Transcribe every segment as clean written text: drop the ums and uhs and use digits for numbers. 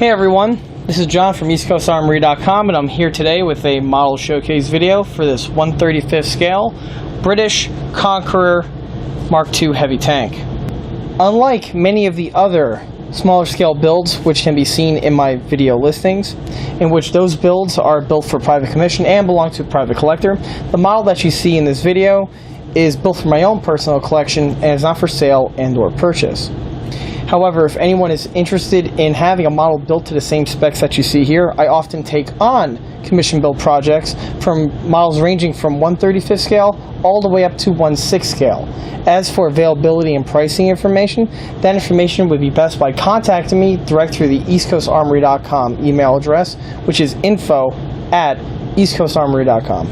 Hey everyone, this is John from EastCoastArmory.com, and I'm here today with a model showcase video for this 1/35th scale British Conqueror Mk.2 Heavy tank. Unlike many of the other smaller scale builds which can be seen in my video listings, in which those builds are built for private commission and belong to a private collector, the model that you see in this video is built for my own personal collection and is not for sale and or purchase. However, if anyone is interested in having a model built to the same specs that you see here, I often take on commission build projects from models ranging from 1/35th scale all the way up to 1/6 scale. As for availability and pricing information, that information would be best by contacting me direct through the EastCoastArmory.com email address, which is info@EastCoastArmory.com.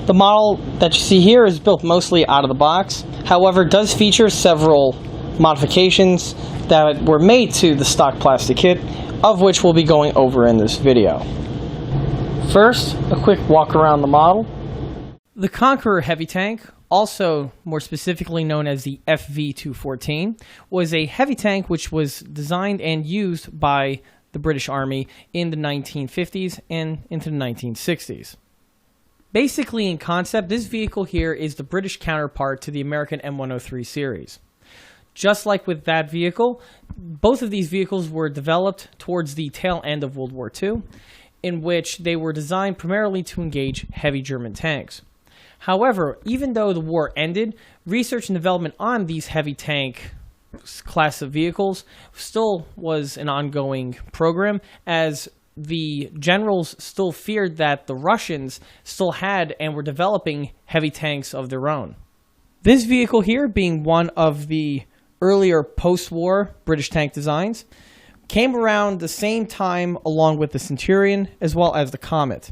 The model that you see here is built mostly out of the box. However, it does feature several modifications that were made to the stock plastic kit, of which we'll be going over in this video. First, a quick walk around the model. The Conqueror Heavy tank, also more specifically known as the FV214, was a heavy tank which was designed and used by the British Army in the 1950s and into the 1960s. Basically, in concept, this vehicle here is the British counterpart to the American M103 series. Just like with that vehicle, both of these vehicles were developed towards the tail end of World War II, in which they were designed primarily to engage heavy German tanks. However, even though the war ended, research and development on these heavy tank class of vehicles still was an ongoing program, as the generals still feared that the Russians still had and were developing heavy tanks of their own. This vehicle here, being one of the earlier post-war British tank designs, came around the same time along with the Centurion as well as the Comet,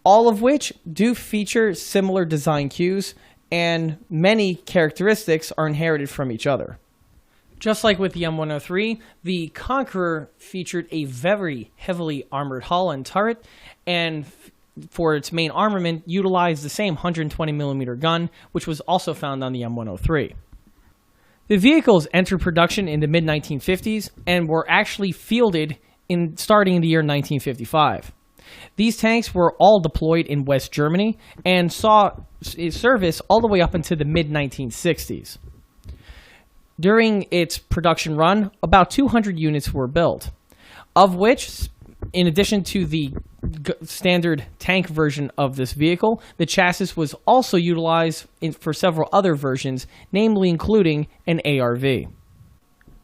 all of which do feature similar design cues, and many characteristics are inherited from each other. Just like with the M103, the Conqueror featured a very heavily armored hull and turret, and for its main armament utilized the same 120mm gun, which was also found on the M103. The vehicles entered production in the mid-1950s and were actually fielded starting in the year 1955. These tanks were all deployed in West Germany and saw service all the way up into the mid-1960s. During its production run, about 200 units were built, of which, in addition to the standard tank version of this vehicle, the chassis was also utilized for several other versions, namely including an ARV.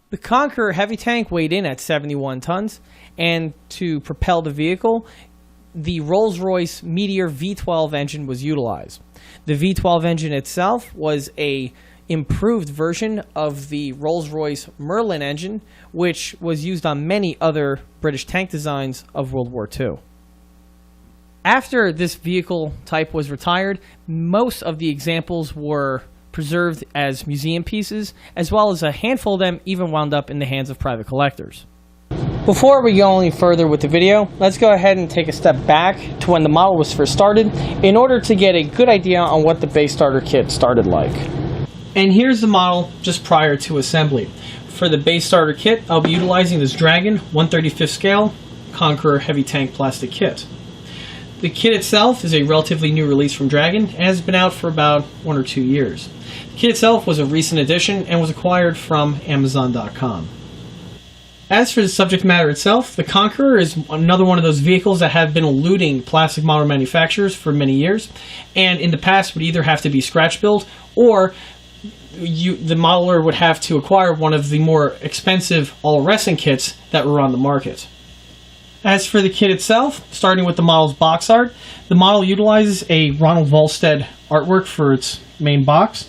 The Conqueror Heavy tank weighed in at 71 tons, and to propel the vehicle, the Rolls-Royce Meteor V12 engine was utilized. The V12 engine itself was a improved version of the Rolls-Royce Merlin engine, which was used on many other British tank designs of World War II. After this vehicle type was retired, most of the examples were preserved as museum pieces, as well as a handful of them even wound up in the hands of private collectors. Before we go any further with the video, let's go ahead and take a step back to when the model was first started in order to get a good idea on what the base starter kit started like. And here's the model just prior to assembly. For the base starter kit, I'll be utilizing this Dragon 1/35th scale Conqueror Heavy tank plastic kit. The kit itself is a relatively new release from Dragon and has been out for about 1 or 2 years. The kit itself was a recent addition and was acquired from Amazon.com. As for the subject matter itself, the Conqueror is another one of those vehicles that have been eluding plastic model manufacturers for many years, and in the past would either have to be scratch built or the modeler would have to acquire one of the more expensive all-resin kits that were on the market. As for the kit itself, starting with the model's box art, the model utilizes a Ronald Volstead artwork for its main box.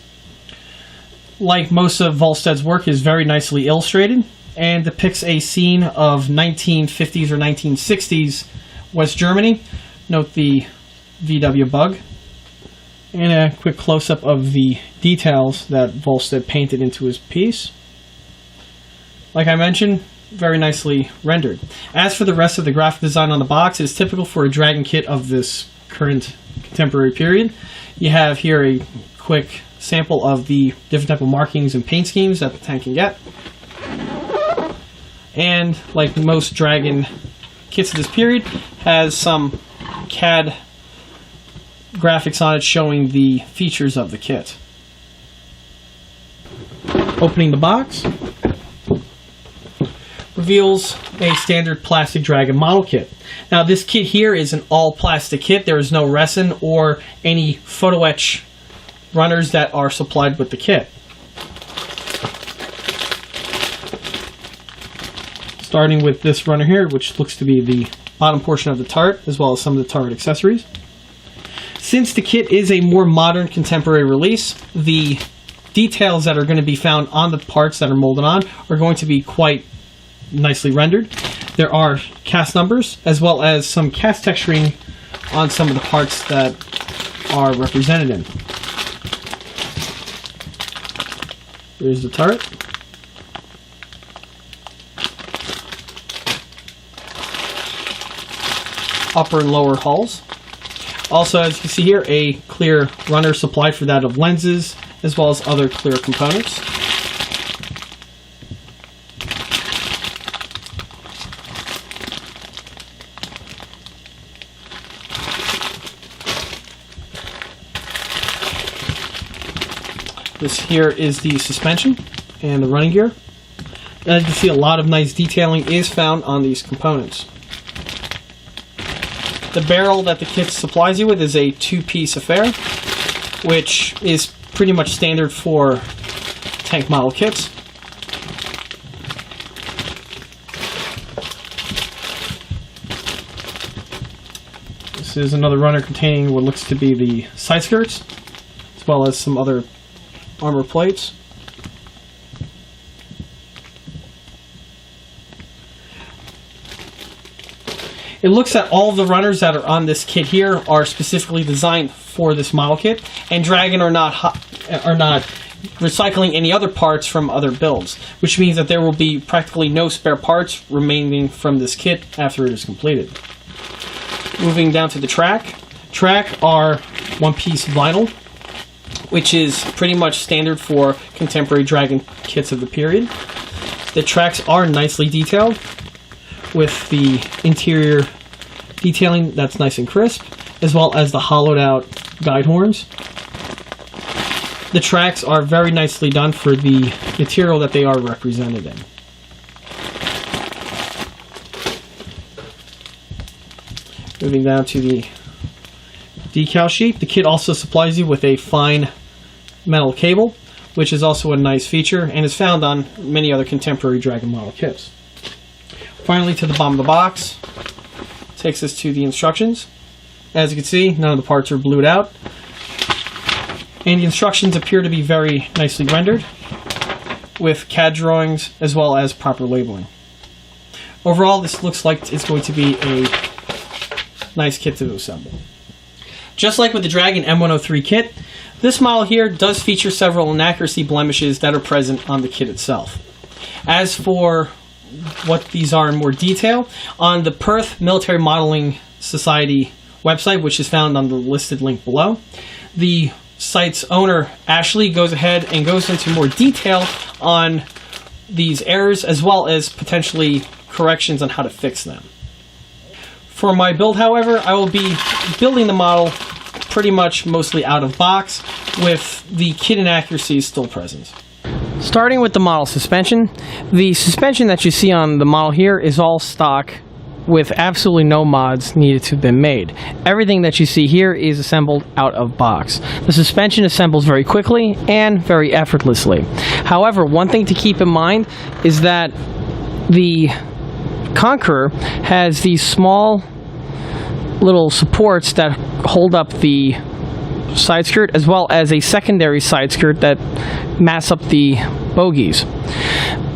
Like most of Volstead's work, is very nicely illustrated and depicts a scene of 1950s or 1960s West Germany. Note the VW bug. And a quick close-up of the details that Volstead painted into his piece. Like I mentioned, very nicely rendered. As for the rest of the graphic design on the box, it is typical for a Dragon kit of this current contemporary period. You have here a quick sample of the different type of markings and paint schemes that the tank can get. and like most Dragon kits of this period, has some CAD graphics on it showing the features of the kit. Opening the box reveals a standard plastic Dragon model kit. Now this kit here is an all plastic kit. There is no resin or any photo etch runners that are supplied with the kit. Starting with this runner here, which looks to be the bottom portion of the turret, as well as some of the turret accessories. Since the kit is a more modern contemporary release, the details that are going to be found on the parts that are molded on are going to be quite nicely rendered. There are cast numbers, as well as some cast texturing on some of the parts that are represented in. Here's the turret. Upper and lower hulls. Also, as you can see here, a clear runner supplied for that of lenses, as well as other clear components. This here is the suspension and the running gear. As you can see, a lot of nice detailing is found on these components. The barrel that the kit supplies you with is a two-piece affair, which is pretty much standard for tank model kits. This is another runner containing what looks to be the side skirts, as well as some other armor plates. It looks that all of the runners that are on this kit here are specifically designed for this model kit, and Dragon are not recycling any other parts from other builds, which means that there will be practically no spare parts remaining from this kit after it is completed. Moving down to the track. Track are one-piece vinyl, which is pretty much standard for contemporary Dragon kits of the period. The tracks are nicely detailed, with the interior detailing that's nice and crisp, as well as the hollowed out guide horns. The tracks are very nicely done for the material that they are represented in. Moving down to the decal sheet, the kit also supplies you with a fine metal cable, which is also a nice feature and is found on many other contemporary Dragon model kits. Finally, to the bottom of the box, takes us to the instructions. As you can see, none of the parts are blued out, and the instructions appear to be very nicely rendered, with CAD drawings as well as proper labeling. Overall, this looks like it's going to be a nice kit to assemble. Just like with the Dragon M103 kit, this model here does feature several inaccuracy blemishes that are present on the kit itself. As for what these are in more detail, on the Perth Military Modeling Society website, which is found on the listed link below, the site's owner, Ashley, goes ahead and goes into more detail on these errors, as well as potentially corrections on how to fix them. For my build, however, I will be building the model pretty much mostly out of box, with the kit inaccuracies still present. Starting with the model suspension, the suspension that you see on the model here is all stock with absolutely no mods needed to have been made. Everything that you see here is assembled out of box. The suspension assembles very quickly and very effortlessly. However, one thing to keep in mind is that the Conqueror has these small little supports that hold up the side skirt, as well as a secondary side skirt that mats up the bogies.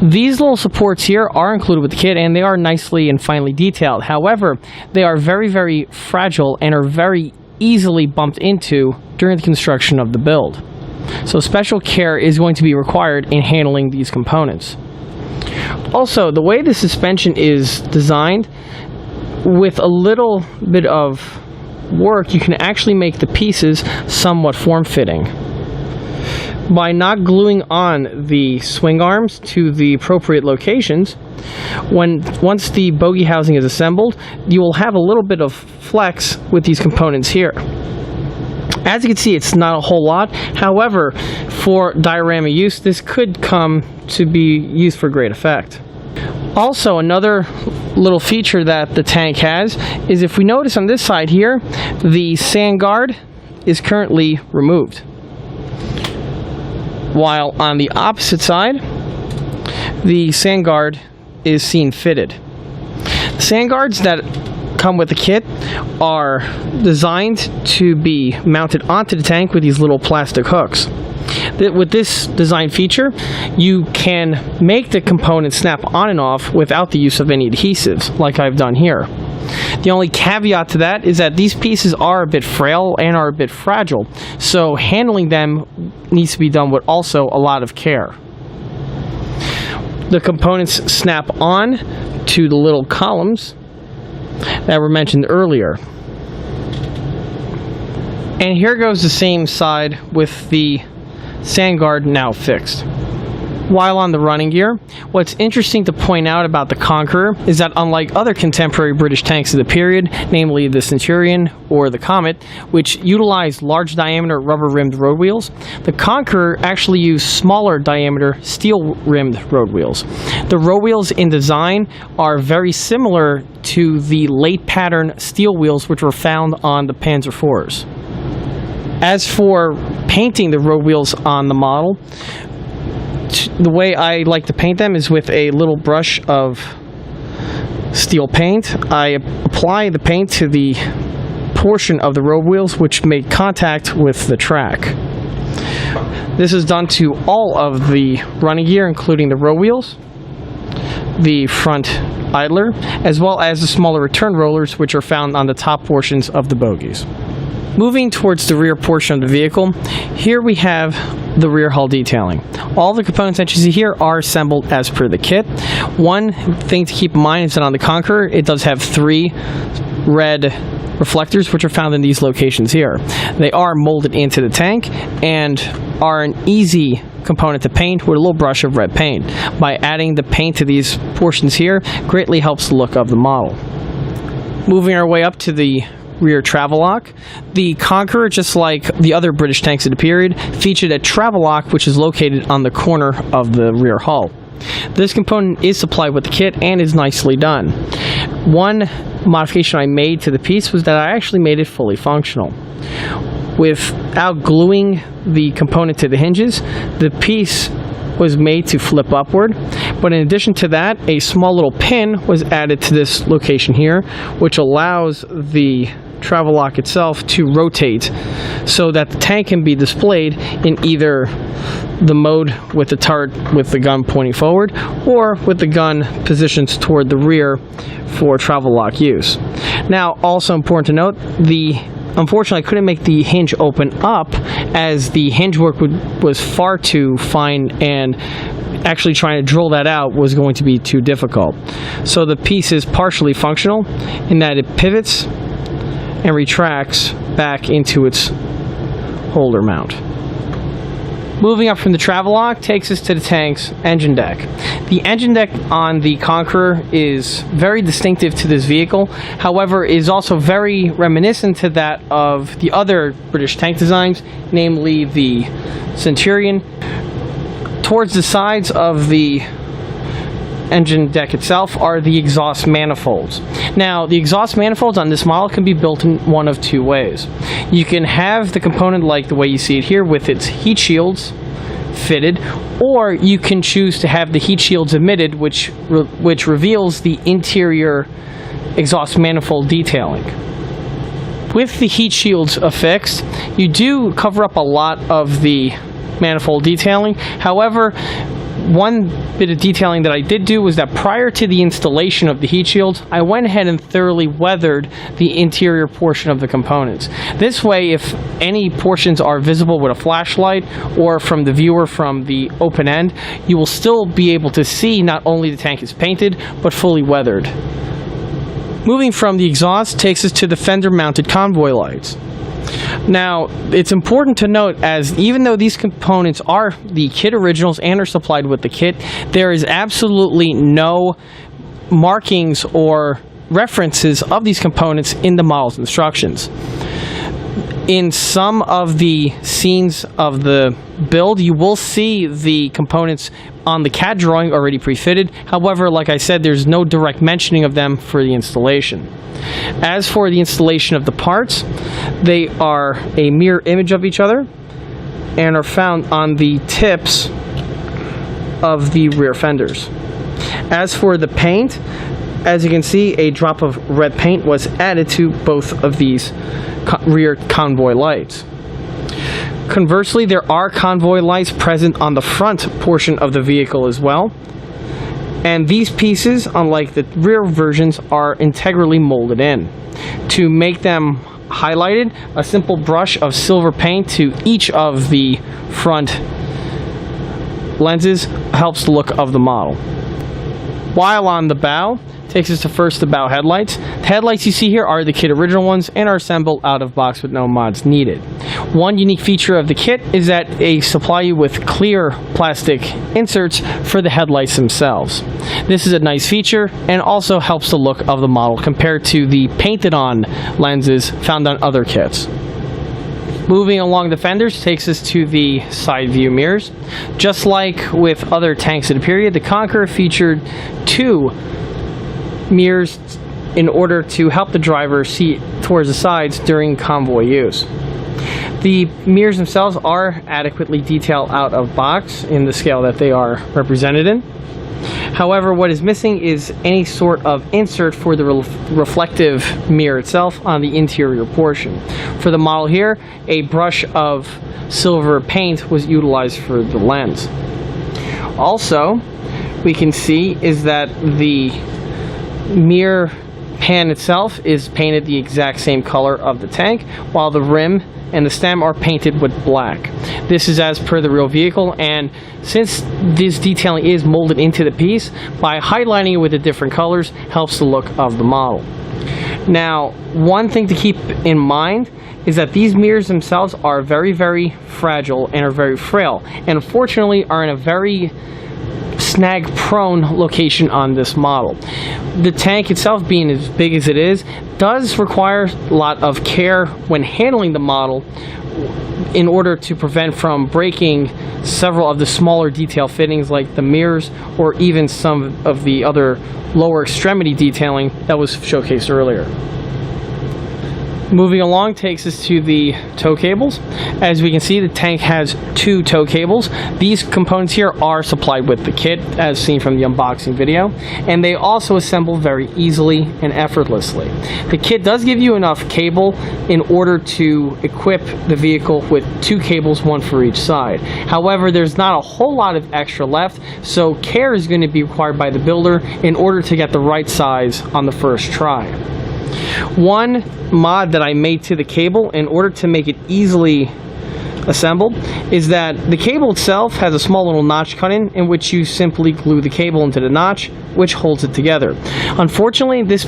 These little supports here are included with the kit, and they are nicely and finely detailed. However, they are very, very fragile and are very easily bumped into during the construction of the build. So special care is going to be required in handling these components. Also, the way the suspension is designed, with a little bit of work, you can actually make the pieces somewhat form-fitting. By not gluing on the swing arms to the appropriate locations, once the bogie housing is assembled, you will have a little bit of flex with these components here. As you can see, it's not a whole lot. However, for diorama use, this could come to be used for great effect. Also, another little feature that the tank has is, if we notice on this side here, the sand guard is currently removed, while on the opposite side, the sand guard is seen fitted. The sand guards that come with the kit are designed to be mounted onto the tank with these little plastic hooks. With this design feature, you can make the components snap on and off without the use of any adhesives, like I've done here. The only caveat to that is that these pieces are a bit frail and are a bit fragile, so handling them needs to be done with also a lot of care. The components snap on to the little columns that were mentioned earlier. And here goes the same side with the sand guard now fixed. While on the running gear, what's interesting to point out about the Conqueror is that, unlike other contemporary British tanks of the period, namely the Centurion or the Comet, which utilized large diameter rubber-rimmed road wheels, the Conqueror actually used smaller diameter steel-rimmed road wheels. The road wheels in design are very similar to the late pattern steel wheels which were found on the Panzer IVs. As for painting the road wheels on the model, the way I like to paint them is with a little brush of steel paint. I apply the paint to the portion of the road wheels which make contact with the track. This is done to all of the running gear, including the road wheels, the front idler, as well as the smaller return rollers which are found on the top portions of the bogies. Moving towards the rear portion of the vehicle, here we have the rear hull detailing. All the components that you see here are assembled as per the kit. One thing to keep in mind is that on the Conqueror, it does have 3 red reflectors which are found in these locations here. They are molded into the tank and are an easy component to paint with a little brush of red paint. By adding the paint to these portions here, greatly helps the look of the model. Moving our way up to the rear travel lock, the Conqueror, just like the other British tanks of the period, featured a travel lock which is located on the corner of the rear hull. This component is supplied with the kit and is nicely done. One modification I made to the piece was that I actually made it fully functional. Without gluing the component to the hinges, the piece was made to flip upward, but in addition to that, a small little pin was added to this location here, which allows the travel lock itself to rotate so that the tank can be displayed in either the mode with the turret with the gun pointing forward or with the gun positioned toward the rear for travel lock use. Now, also important to note, unfortunately, I couldn't make the hinge open up as the hinge work was far too fine, and actually trying to drill that out was going to be too difficult. So the piece is partially functional in that it pivots and retracts back into its holder mount. Moving up from the travel lock takes us to the tank's engine deck. The engine deck on the Conqueror is very distinctive to this vehicle, however is also very reminiscent to that of the other British tank designs, namely the Centurion. Towards the sides of the engine deck itself are the exhaust manifolds. Now, the exhaust manifolds on this model can be built in one of 2 ways. You can have the component like the way you see it here with its heat shields fitted, or you can choose to have the heat shields omitted, which reveals the interior exhaust manifold detailing. With the heat shields affixed, you do cover up a lot of the manifold detailing. However, one bit of detailing that I did do was that prior to the installation of the heat shields, I went ahead and thoroughly weathered the interior portion of the components. This way, if any portions are visible with a flashlight or from the viewer from the open end, you will still be able to see not only the tank is painted, but fully weathered. Moving from the exhaust takes us to the fender mounted convoy lights. Now, it's important to note, as even though these components are the kit originals and are supplied with the kit, there is absolutely no markings or references of these components in the model's instructions. In some of the scenes of the build, you will see the components on the CAD drawing already pre-fitted. However, like I said, there's no direct mentioning of them for the installation. As for the installation of the parts, they are a mirror image of each other and are found on the tips of the rear fenders. As for the paint, as you can see, a drop of red paint was added to both of these rear convoy lights. Conversely, there are convoy lights present on the front portion of the vehicle as well. And these pieces, unlike the rear versions, are integrally molded in. To make them highlighted, a simple brush of silver paint to each of the front lenses helps the look of the model. While on the bow, takes us to first the bow headlights. The headlights you see here are the kit original ones and are assembled out of box with no mods needed. One unique feature of the kit is that they supply you with clear plastic inserts for the headlights themselves. This is a nice feature and also helps the look of the model compared to the painted on lenses found on other kits. Moving along the fenders takes us to the side view mirrors. Just like with other tanks of the period, the Conqueror featured two mirrors in order to help the driver see towards the sides during convoy use. The mirrors themselves are adequately detailed out of box in the scale that they are represented in. However, what is missing is any sort of insert for the reflective mirror itself on the interior portion. For the model here, a brush of silver paint was utilized for the lens. Also, we can see is that the mirror pan itself is painted the exact same color of the tank, while the rim and the stem are painted with black. This is as per the real vehicle, and since this detailing is molded into the piece, by highlighting it with the different colors helps the look of the model. Now, one thing to keep in mind is that these mirrors themselves are very, very fragile and are very frail, and unfortunately are in a very snag prone location on this model. The tank itself, being as big as it is, does require a lot of care when handling the model in order to prevent from breaking several of the smaller detail fittings like the mirrors or even some of the other lower extremity detailing that was showcased earlier. Moving along takes us to the tow cables. As we can see, the tank has two tow cables. These components here are supplied with the kit, as seen from the unboxing video, and they also assemble very easily and effortlessly. The kit does give you enough cable in order to equip the vehicle with two cables, one for each side. However, there's not a whole lot of extra left, so care is going to be required by the builder in order to get the right size on the first try. One mod that I made to the cable in order to make it easily assembled is that the cable itself has a small little notch cut in which you simply glue the cable into the notch, which holds it together. Unfortunately, this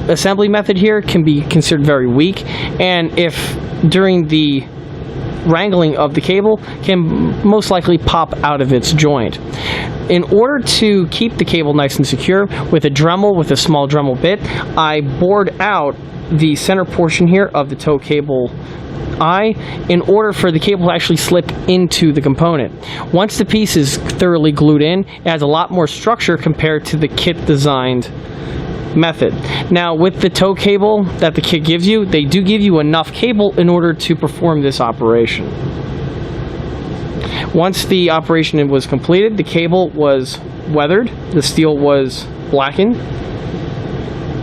assembly method here can be considered very weak, and if during the wrangling of the cable, can most likely pop out of its joint. In order to keep the cable nice and secure, with a Dremel, with a small Dremel bit, I bored out the center portion here of the tow cable eye in order for the cable to actually slip into the component. Once the piece is thoroughly glued in, it has a lot more structure compared to the kit designed method. Now, with the tow cable that the kit gives you, they do give you enough cable in order to perform this operation. Once the operation was completed, the cable was weathered, the steel was blackened,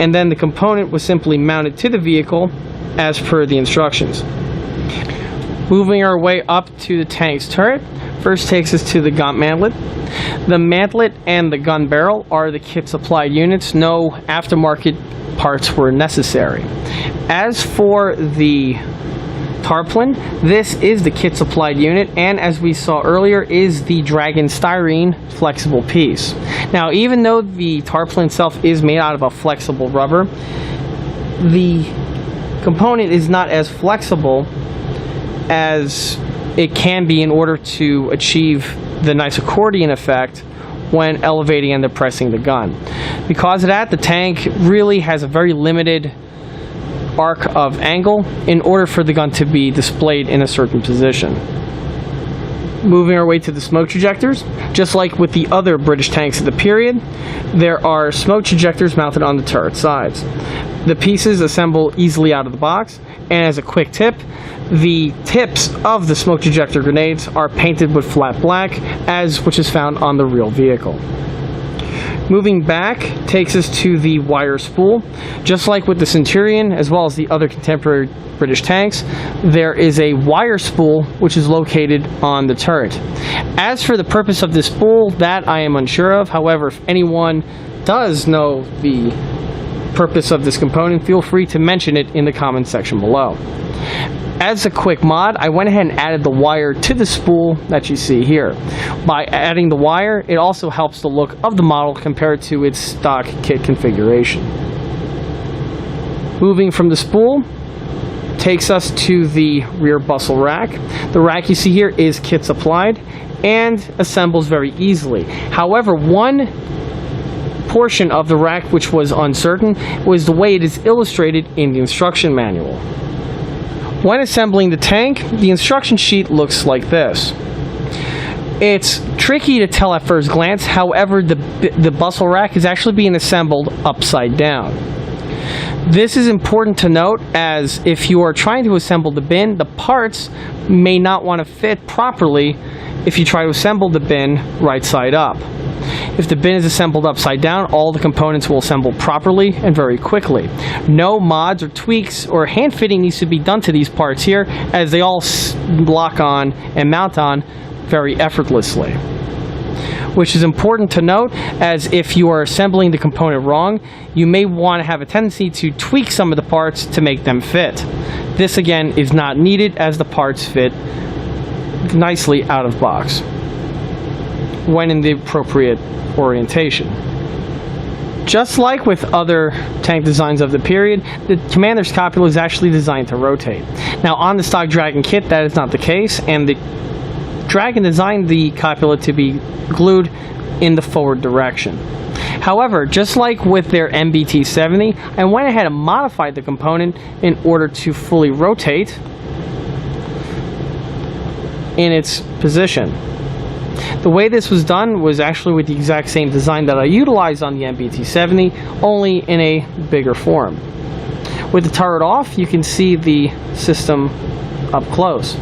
and then the component was simply mounted to the vehicle as per the instructions. Moving our way up to the tank's turret, first takes us to the gun mantlet. The mantlet and the gun barrel are the kit supplied units. No aftermarket parts were necessary. As for the tarpaulin, this is the kit supplied unit, and as we saw earlier, is the Dragon styrene flexible piece. Now, even though the tarpaulin itself is made out of a flexible rubber, the component is not as flexible as it can be in order to achieve the nice accordion effect when elevating and depressing the gun. Because of that, the tank really has a very limited arc of angle in order for the gun to be displayed in a certain position. Moving our way to the smoke trajectors, just like with the other British tanks of the period, there are smoke trajectors mounted on the turret sides. The pieces assemble easily out of the box, and as a quick tip, the tips of the smoke trajector grenades are painted with flat black, which is found on the real vehicle. Moving back takes us to the wire spool. Just like with the Centurion, as well as the other contemporary British tanks, there is a wire spool which is located on the turret. As for the purpose of this spool, that I am unsure of. However, if anyone does know the purpose of this component, feel free to mention it in the comments section below. As a quick mod, I went ahead and added the wire to the spool that you see here. By adding the wire, it also helps the look of the model compared to its stock kit configuration. Moving from the spool takes us to the rear bustle rack. The rack you see here is kit supplied and assembles very easily. However, one portion of the rack which was uncertain was the way it is illustrated in the instruction manual. When assembling the tank, the instruction sheet looks like this. It's tricky to tell at first glance, however, the bustle rack is actually being assembled upside down. This is important to note, as if you are trying to assemble the bin, the parts may not want to fit properly if you try to assemble the bin right side up. If the bin is assembled upside down, all the components will assemble properly and very quickly. No mods or tweaks or hand fitting needs to be done to these parts here, as they all lock on and mount on very effortlessly. Which is important to note, as if you are assembling the component wrong, you may want to have a tendency to tweak some of the parts to make them fit. This again is not needed, as the parts fit nicely out of box when in the appropriate orientation. Just like with other tank designs of the period, the Commander's copula is actually designed to rotate. Now on the stock Dragon kit, that is not the case, and the Dragon designed the copula to be glued in the forward direction. However, just like with their Mk.2 I went ahead and modified the component in order to fully rotate in its position. The way this was done was actually with the exact same design that I utilized on the Mk.2 only in a bigger form. With the turret off, you can see the system up close.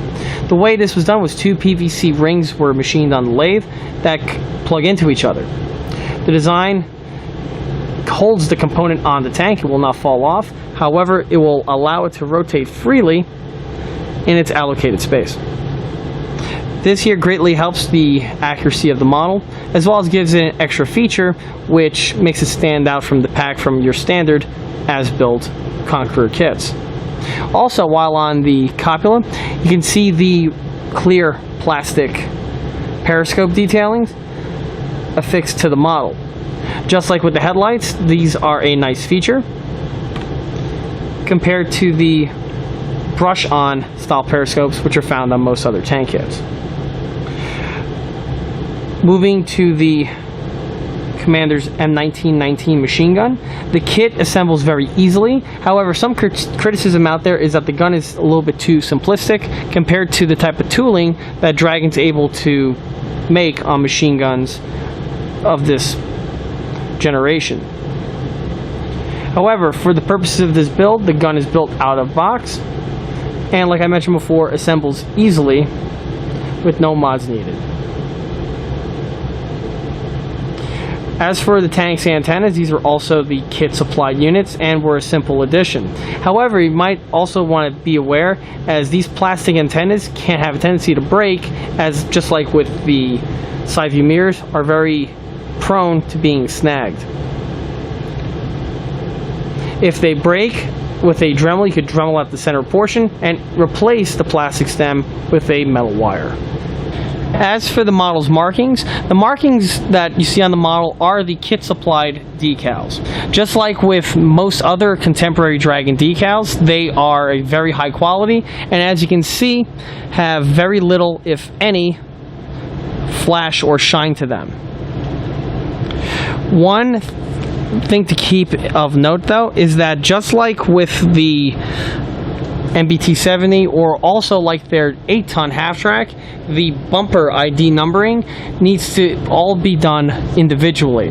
The way this was done was two PVC rings were machined on the lathe that plug into each other. The design holds the component on the tank, it will not fall off. However, it will allow it to rotate freely in its allocated space. This here greatly helps the accuracy of the model, as well as gives it an extra feature which makes it stand out from the pack from your standard as-built Conqueror kits. Also, while on the copula, you can see the clear plastic periscope detailings affixed to the model. Just like with the headlights, these are a nice feature compared to the brush-on style periscopes which are found on most other tank kits. Moving to the Commander's M1919 machine gun, the kit assembles very easily. However, some criticism out there is that the gun is a little bit too simplistic compared to the type of tooling that Dragon's able to make on machine guns of this generation. However, for the purposes of this build, the gun is built out of box, and like I mentioned before, assembles easily with no mods needed. As for the tank's antennas, these are also the kit supplied units and were a simple addition. However, you might also want to be aware, as these plastic antennas can have a tendency to break, as just like with the side view mirrors, are very prone to being snagged. If they break with a Dremel, you could Dremel at the center portion and replace the plastic stem with a metal wire. As for the model's markings, the markings that you see on the model are the kit supplied decals. Just like with most other contemporary Dragon decals, they are a very high quality, and as you can see, have very little, if any, flash or shine to them. One thing to keep of note though is that just like with the MBT70 or also like their 8-ton half-track, the bumper ID numbering needs to all be done individually,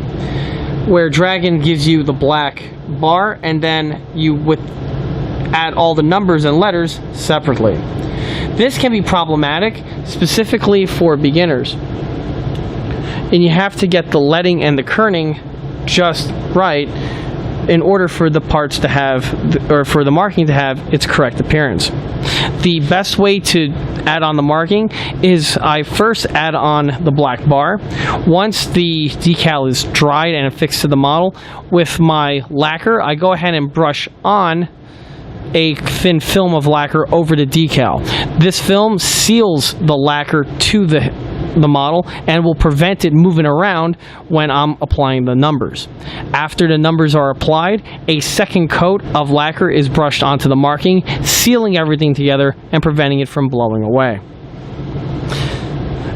where Dragon gives you the black bar and then you would add all the numbers and letters separately. This can be problematic, specifically for beginners, and you have to get the leading and the kerning just right in order for the parts to have, or for the marking to have its correct appearance. The best way to add on the marking is I first add on the black bar. Once the decal is dried and affixed to the model, with my lacquer, I go ahead and brush on a thin film of lacquer over the decal. This film seals the lacquer to the model and will prevent it moving around when I'm applying the numbers. After the numbers are applied, a second coat of lacquer is brushed onto the marking, sealing everything together and preventing it from blowing away.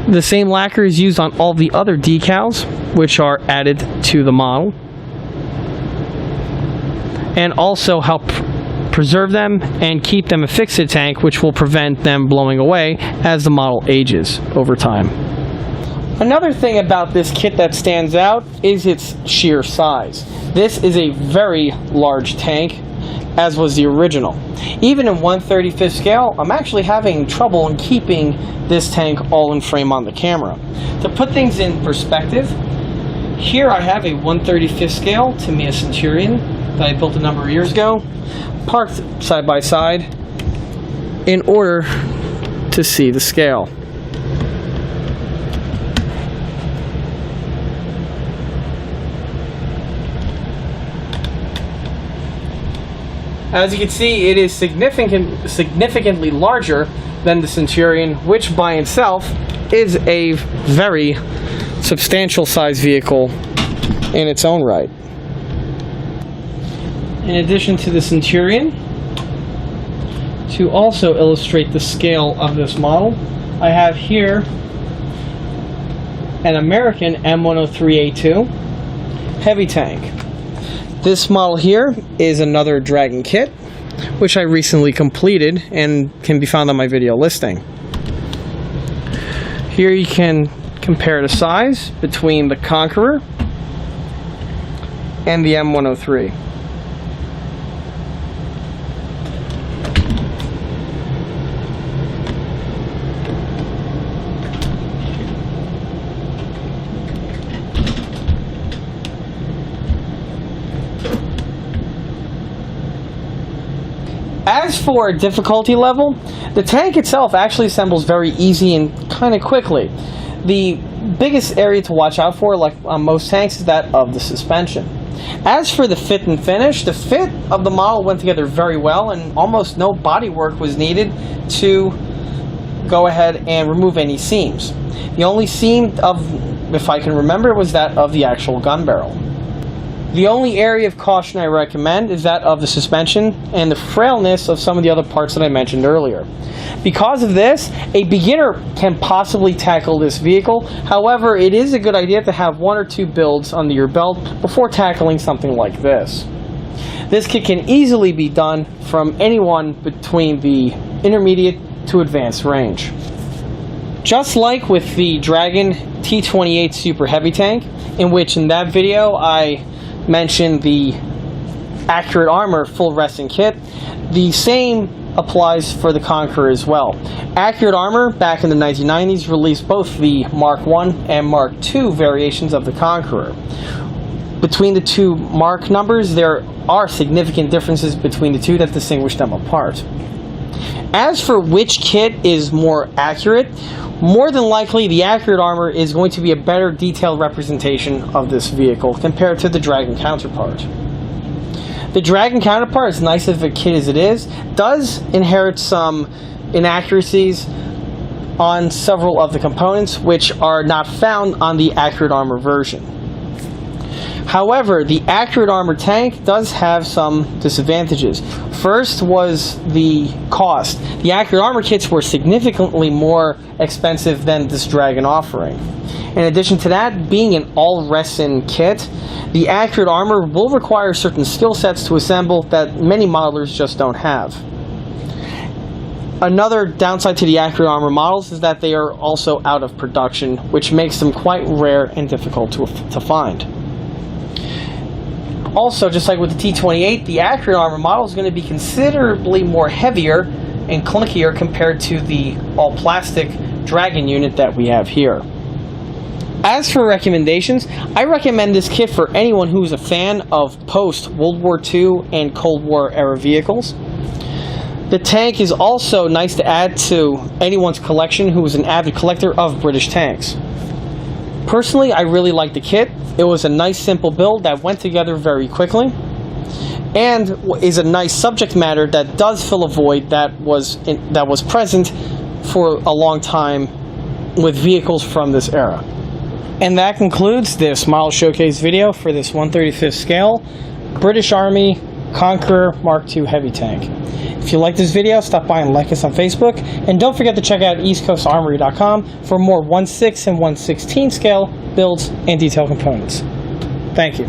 The same lacquer is used on all the other decals, which are added to the model, and also help preserve them and keep them affixed to the tank, which will prevent them blowing away as the model ages over time. Another thing about this kit that stands out is its sheer size. This is a very large tank, as was the original. Even in 1/35 scale, I'm actually having trouble in keeping this tank all in frame on the camera. To put things in perspective, here I have a 1/35 scale Tamiya Centurion that I built a number of years ago, parked side by side in order to see the scale. As you can see, it is significantly larger than the Centurion, which by itself is a very substantial size vehicle in its own right. In addition to the Centurion, to also illustrate the scale of this model, I have here an American M103A2 heavy tank. This model here is another Dragon kit, which I recently completed and can be found on my video listing. Here you can compare the size between the Conqueror and the M103. As for difficulty level, the tank itself actually assembles very easy and kind of quickly. The biggest area to watch out for, like on most tanks, is that of the suspension. As for the fit and finish, the fit of the model went together very well and almost no body work was needed to go ahead and remove any seams. The only seam, if I can remember, was that of the actual gun barrel. The only area of caution I recommend is that of the suspension and the frailness of some of the other parts that I mentioned earlier. Because of this, a beginner can possibly tackle this vehicle. However, it is a good idea to have 1 or 2 builds under your belt before tackling something like this. This kit can easily be done from anyone between the intermediate to advanced range. Just like with the Dragon T28 Super Heavy tank, in which in that video I mentioned the Accurate Armor full resting kit, the same applies for the Conqueror as well. Accurate Armor back in the 1990s released both the Mark 1 and Mark 2 variations of the Conqueror. Between the two mark numbers, there are significant differences between the two that distinguish them apart. As for which kit is more accurate, more than likely the Accurate Armor is going to be a better detailed representation of this vehicle compared to the Dragon counterpart. The Dragon counterpart, as nice of a kit as it is, does inherit some inaccuracies on several of the components which are not found on the Accurate Armor version. However, the Accurate Armor tank does have some disadvantages. First was the cost. The Accurate Armor kits were significantly more expensive than this Dragon offering. In addition to that, being an all-resin kit, the Accurate Armor will require certain skill sets to assemble that many modelers just don't have. Another downside to the Accurate Armor models is that they are also out of production, which makes them quite rare and difficult to find. Also, just like with the T28, the Accurate Armor model is going to be considerably more heavier and clunkier compared to the all-plastic Dragon unit that we have here. As for recommendations, I recommend this kit for anyone who's a fan of post-World War II and Cold War era vehicles. The tank is also nice to add to anyone's collection who is an avid collector of British tanks. Personally, I really like the kit. It was a nice simple build that went together very quickly, and is a nice subject matter that does fill a void that was present for a long time with vehicles from this era. And that concludes this model showcase video for this 1/35th scale British Army Conqueror Mk.2 Heavy tank. If you like this video, stop by and like us on Facebook, and don't forget to check out eastcoastarmory.com for more 1/6 and 1/16 scale builds and detail components. Thank you.